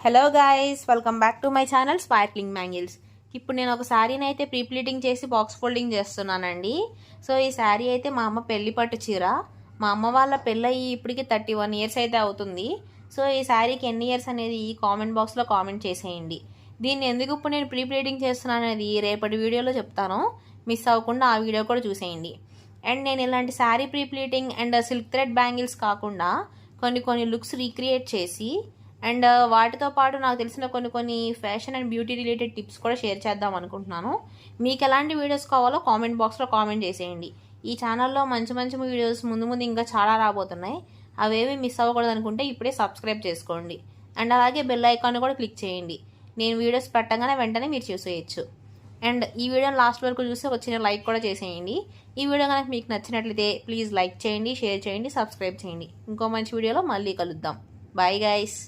Hello guys, welcome back to my channel sparkling bangles. ఇప్పుడు నేను ఒక శారీని అయితే ప్రీ ప్లీటింగ్ చేసి బాక్స్ ఫోల్డింగ్ చేస్తున్నానండి. సో ఈ శారీ అయితే మా అమ్మ పెళ్లి పట్టు చీర. మా అమ్మ వాళ్ళ పెళ్ళయి ఇప్పటికి 31 ఇయర్స్ అయితే అవుతుంది. సో ఈ శారీకి ఎన్ని ఇయర్స్ అనేది ఈ కామెంట్ బాక్స్లో కామెంట్ చేసేయండి. దీన్ని ఎందుకు ఇప్పుడు నేను ప్రీ ప్లీటింగ్ చేస్తున్నాను అనేది రేపటి వీడియోలో చెప్తాను. మిస్ అవ్వకుండా ఆ వీడియో కూడా చూసేయండి. అండ్ నేను ఇలాంటి sari pre pleating and silk thread bangles కాకుండా కొన్ని లుక్స్ రీక్రియేట్ చేసి అండ్ వాటితో పాటు నాకు తెలిసిన కొన్ని fashion and beauty related tips కూడా షేర్ చేద్దాం అనుకుంటున్నాను. మీకు ఎలాంటి వీడియోస్ కావాలో కామెంట్ బాక్స్లో కామెంట్ చేసేయండి. ఈ ఛానల్లో మంచి వీడియోస్ ముందు ఇంకా చాలా రాబోతున్నాయి. అవేవి మిస్ అవ్వకూడదు అనుకుంటే ఇప్పుడే సబ్స్క్రైబ్ చేసుకోండి. అండ్ అలాగే బెల్ ఐకాన్ కూడా క్లిక్ చేయండి. నేను వీడియోస్ పెట్టగానే వెంటనే మీరు చూసేయచ్చు. అండ్ ఈ వీడియోని లాస్ట్ వరకు చూసి వచ్చిన లైక్ కూడా చేసేయండి. ఈ వీడియో కనుక మీకు నచ్చినట్లయితే ప్లీజ్ లైక్ చేయండి, షేర్ చేయండి, సబ్స్క్రైబ్ చేయండి. ఇంకో మంచి వీడియోలో మళ్ళీ కలుద్దాం. Bye guys.